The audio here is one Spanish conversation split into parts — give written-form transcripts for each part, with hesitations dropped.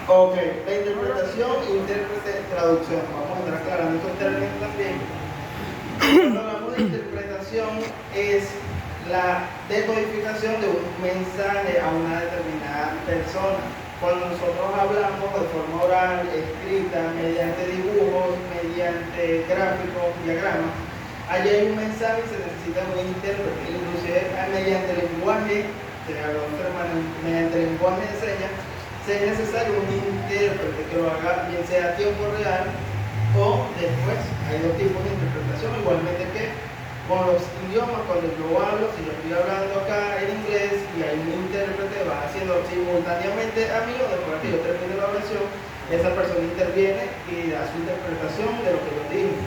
Ok, la interpretación, intérprete, traducción. Vamos a entrar aclarando estos términos también. Cuando hablamos de interpretación es la decodificación de un mensaje a una determinada persona. Cuando nosotros hablamos de forma oral, escrita, mediante dibujos, mediante gráficos, diagramas, allí hay un mensaje y se necesita un intérprete. Inclusive mediante lenguaje, mediante lenguaje de señas, es necesario un intérprete que lo haga bien sea a tiempo real o después. Hay dos tipos de interpretación, igualmente que con los idiomas. Cuando yo hablo, si yo estoy hablando acá en inglés y hay un intérprete, va haciendo simultáneamente a mí o después que yo termine la oración, esa persona interviene y da su interpretación de lo que yo digo.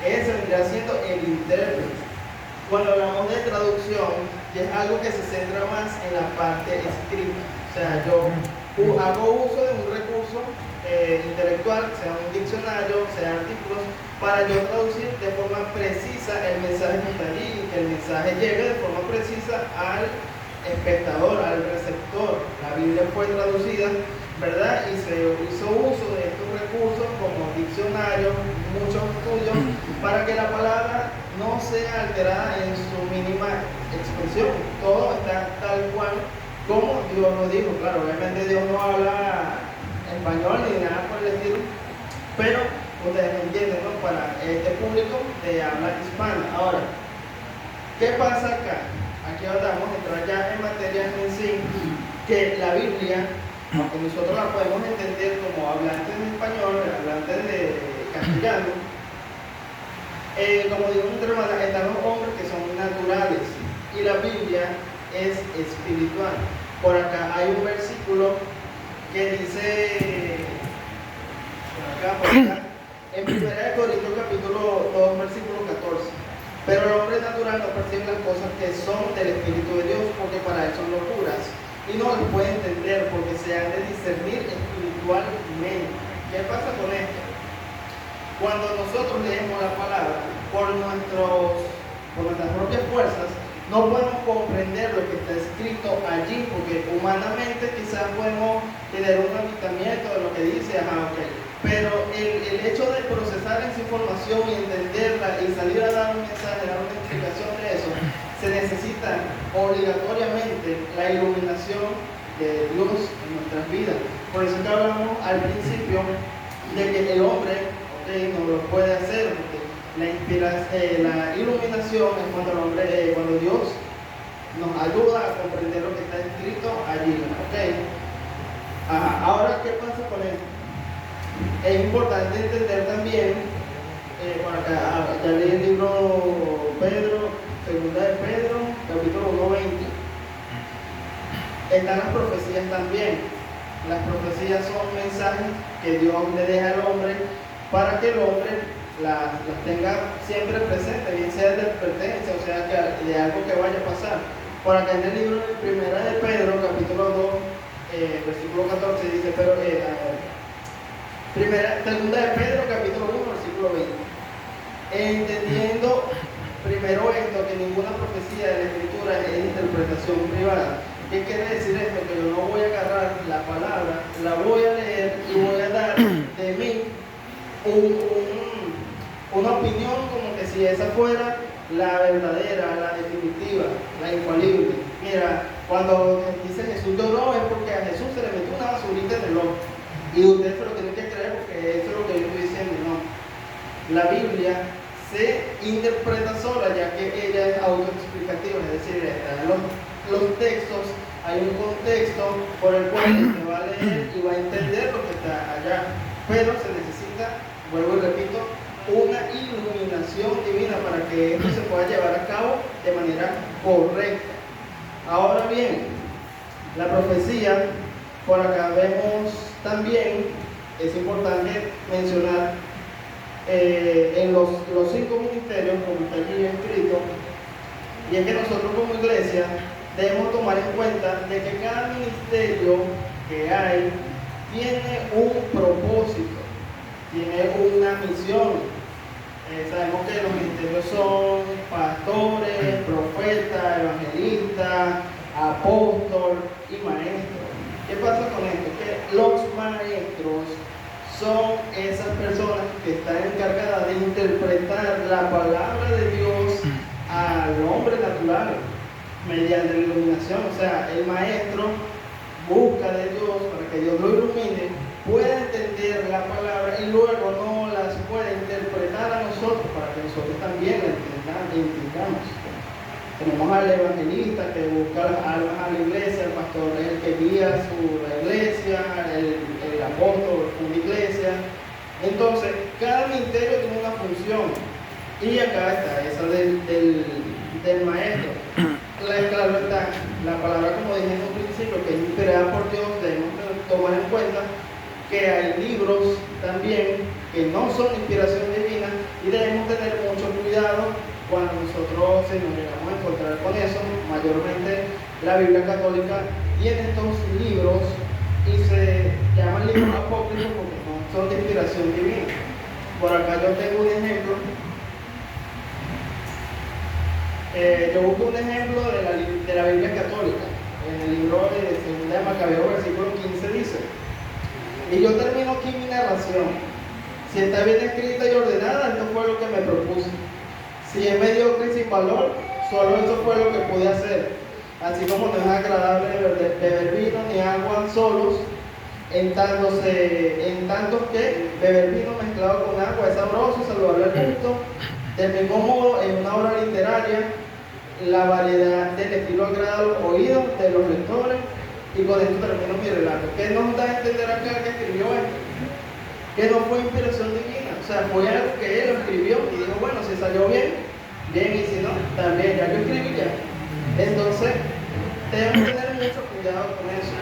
Ese vendría siendo el intérprete. Cuando hablamos de traducción, es algo que se centra más en la parte escrita. O sea, yo hago uso de un recurso intelectual, sea un diccionario, sea artículos, para yo traducir de forma precisa el mensaje que está allí y que el mensaje llegue de forma precisa al espectador, al receptor. La Biblia fue traducida, ¿verdad? Y se hizo uso de estos recursos como diccionarios, muchos estudios, para que la palabra no sea alterada en su mínima expresión. Todo está tal cual como Dios lo dijo. Claro, obviamente Dios no habla español ni nada por el estilo, pero ustedes me entienden, ¿no? Para este público de habla hispana. Ahora, ¿qué pasa acá? Aquí ahora vamos a entrar ya en materia en sí, que la Biblia, aunque nosotros la podemos entender como hablantes de español, hablantes de castellano, como digo, están los hombres que son naturales y la Biblia es espiritual. Por acá hay un versículo que dice, por acá, en 1 Corintios capítulo 2, versículo 14. Pero el hombre natural no percibe las cosas que son del Espíritu de Dios, porque para él son locuras, y no las puede entender porque se han de discernir espiritualmente. ¿Qué pasa con esto? Cuando nosotros leemos la palabra por nuestras propias fuerzas, no podemos comprender lo que está escrito allí, porque humanamente quizás podemos tener un avistamiento de lo que dice, pero el hecho de procesar esa información y entenderla y salir a dar un mensaje, dar una explicación de eso, se necesita obligatoriamente la iluminación de Dios en nuestras vidas. Por eso que hablamos al principio de que el hombre no lo puede hacer, porque la iluminación es cuando Dios nos ayuda a comprender lo que está escrito allí. Ahora, ¿qué pasa con esto? Es importante entender también, ya leí el libro Pedro, segunda de Pedro, capítulo 1:20. Están las profecías también. Las profecías son mensajes que Dios le deja al hombre para que el hombre las tenga siempre presente, bien sea de advertencia, o sea, de algo que vaya a pasar. Por acá en el libro de Primera de Pedro, capítulo 2, versículo 14, dice, segunda de Pedro, capítulo 1, versículo 20. Entendiendo primero esto, que ninguna profecía de la Escritura es interpretación privada. ¿Qué quiere decir esto? Que yo no voy a agarrar la palabra, la voy a leer y voy a dar de mí una opinión como que si esa fuera la verdadera, la definitiva, la infalible. Mira, cuando dice Jesús lloró es porque a Jesús se le metió una basurita en el ojo. Y ustedes se lo tienen que creer porque eso es lo que yo estoy diciendo, no. La Biblia se interpreta sola, ya que ella es autoexplicativa, es decir, en los textos hay un contexto por el cual se va a leer y va a entender lo que está allá. Pero se necesita, vuelvo y repito, una iluminación divina para que esto se pueda llevar a cabo de manera correcta. Ahora bien, la profecía, por acá vemos también, es importante mencionar en los 5 ministerios, como está aquí escrito, y es que nosotros como iglesia debemos tomar en cuenta de que cada ministerio que hay tiene un propósito, tiene una misión. Sabemos que los ministerios son pastores, profetas, evangelistas, apóstoles y maestros. ¿Qué pasa con esto? Que los maestros son esas personas que están encargadas de interpretar la palabra de Dios al hombre natural mediante la iluminación. O sea, el maestro busca de Dios para que Dios lo ilumine, pueda entender la palabra y luego no las pueda interpretar a nosotros para que nosotros también la entendamos. Tenemos al evangelista que busca las almas a la iglesia, el pastor es el que guía la iglesia, el apóstol una iglesia. Entonces, cada ministerio tiene una función y acá está esa del maestro. Claro está, la palabra, como dije en un principio, que es inspirada por Dios, debemos tomar en cuenta que hay libros también que no son inspiración divina y debemos tener mucho cuidado cuando nosotros nos llegamos a encontrar con eso. Mayormente la Biblia católica tiene estos libros y se llaman libros apócrifos porque no son de inspiración divina. Por acá yo tengo un ejemplo. Yo busco un ejemplo de la Biblia católica. En el libro de 2 de Macabeo, versículo 15 dice: y yo termino aquí mi narración. Si está bien escrita y ordenada, esto fue lo que me propuse. Si es mediocre y sin valor, solo eso fue lo que pude hacer. Así como no es agradable beber vino ni agua solos, en tanto que beber vino mezclado con agua es sabroso, saludable al gusto. Del mismo modo, en una obra literaria, la variedad del estilo agrada a los oídos de los lectores. Y con esto termino mi relato. ¿Qué nos da a entender acá que escribió esto? Que no fue inspiración divina. O sea, fue algo que él escribió y dijo, bueno, si salió bien, bien, y si no, también, ya lo escribí ya. Entonces, debemos tener mucho cuidado con eso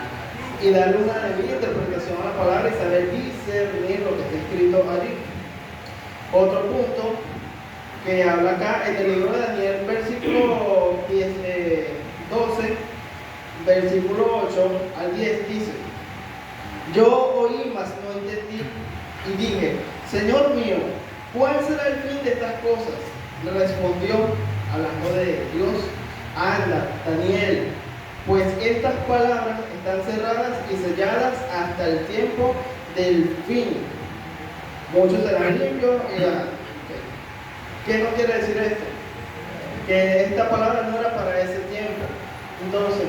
y darle una debida interpretación a la palabra y saber discernir lo que está escrito allí. Otro punto que habla acá en el libro de Daniel, versículo 12, versículo 8 al 10 dice: yo oí, mas no entendí, y dije, Señor mío, ¿cuál será el fin de estas cosas? Le respondió, hablando de Dios, anda, Daniel, pues estas palabras están cerradas y selladas hasta el tiempo del fin. Muchos serán limpios y ¿qué no quiere decir esto? Que esta palabra no era para ese tiempo. Entonces,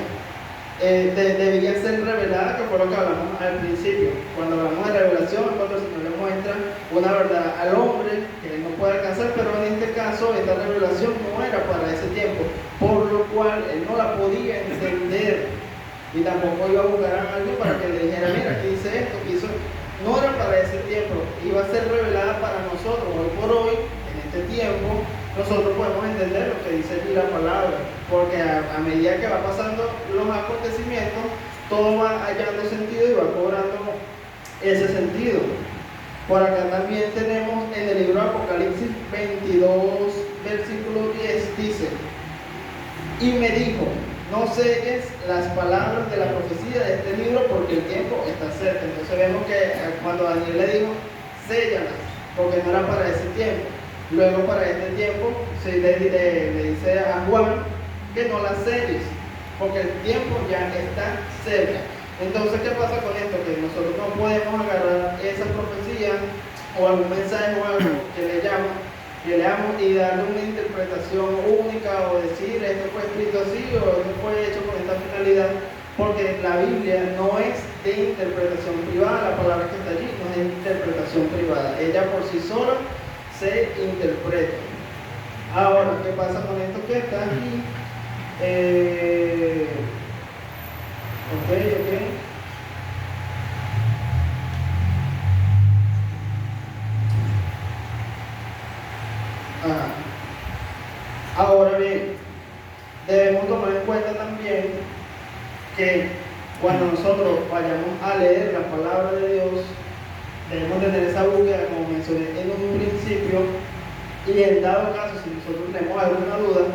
debía ser revelada, que fue lo que hablamos al principio. Cuando hablamos de revelación, cuando el Señor le muestra una verdad al hombre que él no puede alcanzar, pero en este caso esta revelación no era para ese tiempo, por lo cual él no la podía entender y tampoco iba a buscar a alguien para que le dijera, mira, aquí dice esto, aquí hizo. No era para ese tiempo, iba a ser revelada para nosotros. Hoy por hoy, en este tiempo, nosotros podemos entender lo que dice aquí la palabra, porque a medida que va pasando los acontecimientos, todo va hallando sentido y va cobrando ese sentido. Por acá también tenemos en el libro de Apocalipsis 22, versículo 10, dice: y me dijo, no selles las palabras de la profecía de este libro porque el tiempo está cerca. Entonces vemos que cuando Daniel le dijo, séllalas, porque no era para ese tiempo. Luego para este tiempo le dice a Juan que no las selles, porque el tiempo ya está cerca. Entonces, ¿qué pasa con esto? Que nosotros no podemos agarrar esa profecía o algún mensaje o algo que leamos y darle una interpretación única o decir esto fue escrito así o esto fue hecho con esta finalidad, porque la Biblia no es de interpretación privada. La palabra que está allí no es de interpretación privada, ella por sí sola se interpreta. Ahora, ¿qué pasa con esto que está aquí? Ok. Ahora bien, debemos tomar en cuenta también que cuando nosotros vayamos a leer la palabra de Dios, debemos tener esa búsqueda, como mencioné en un principio, y en dado caso, si nosotros tenemos alguna duda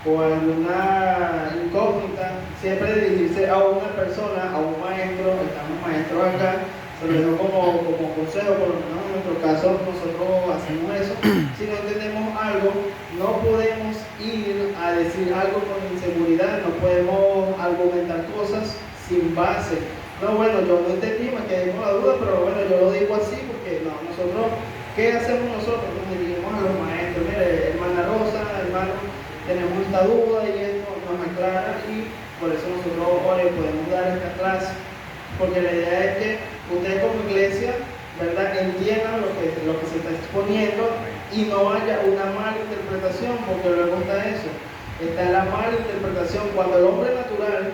o alguna incógnita, siempre dirigirse a una persona, a un maestro. Estamos maestros acá, se lo digo como consejo, por lo menos en nuestro caso nosotros hacemos eso. Si no entendemos algo, no podemos ir a decir algo con inseguridad, no podemos argumentar cosas sin base. no, bueno, yo no entendí, me quedé con la duda, pero bueno, yo lo digo así porque no, nosotros, ¿qué hacemos nosotros? Nos dirigimos a los maestros, mire, hermana Rosa, hermano, tenemos esta duda y esto nos aclara y por eso nosotros hoy podemos dar esta clase, porque la idea es que ustedes como iglesia, ¿verdad?, entiendan lo que se está exponiendo y no haya una mala interpretación, porque luego está eso, está la mala interpretación. Cuando el hombre natural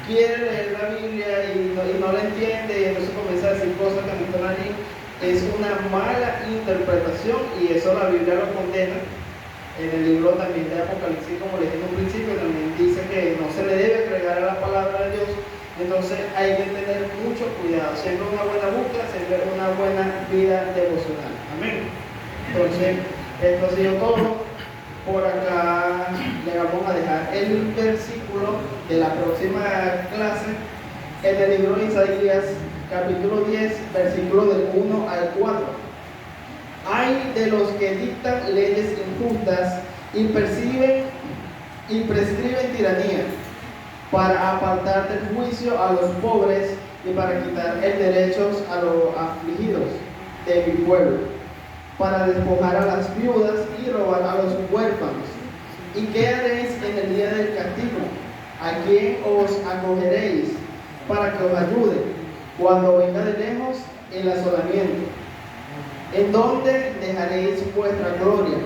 quiere leer la Biblia y no la entiende y entonces comienza a decir cosas que no están allí, es una mala interpretación y eso la Biblia lo condena. En el libro también de Apocalipsis, como les dije en un principio, también dice que no se le debe agregar a la palabra de Dios. Entonces hay que tener mucho cuidado, siempre una buena búsqueda, siempre una buena vida devocional. Amén. Entonces, esto ha sido todo. Por acá le vamos a dejar el versículo de la próxima clase en el libro de Isaías, capítulo 10, versículo del 1 al 4. Hay de los que dictan leyes injustas y prescriben tiranía, para apartar del juicio a los pobres y para quitar el derecho a los afligidos de mi pueblo, para despojar a las viudas y robar a los huérfanos. ¿Y qué haréis en el día del castigo? ¿A quién os acogeréis para que os ayude cuando venga de lejos el asolamiento? ¿En dónde dejaréis vuestra gloria?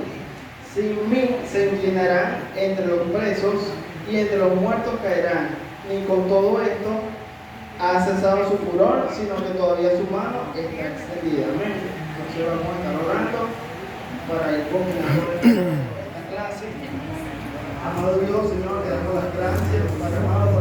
Sin mí se inclinarán entre los presos y entre los muertos caerán. Ni con todo esto ha cesado su furor, sino que todavía su mano está extendida. Amén. Entonces vamos a estar orando para ir culminando esta clase. Amado Dios, Señor, te damos las gracias, Padre amado.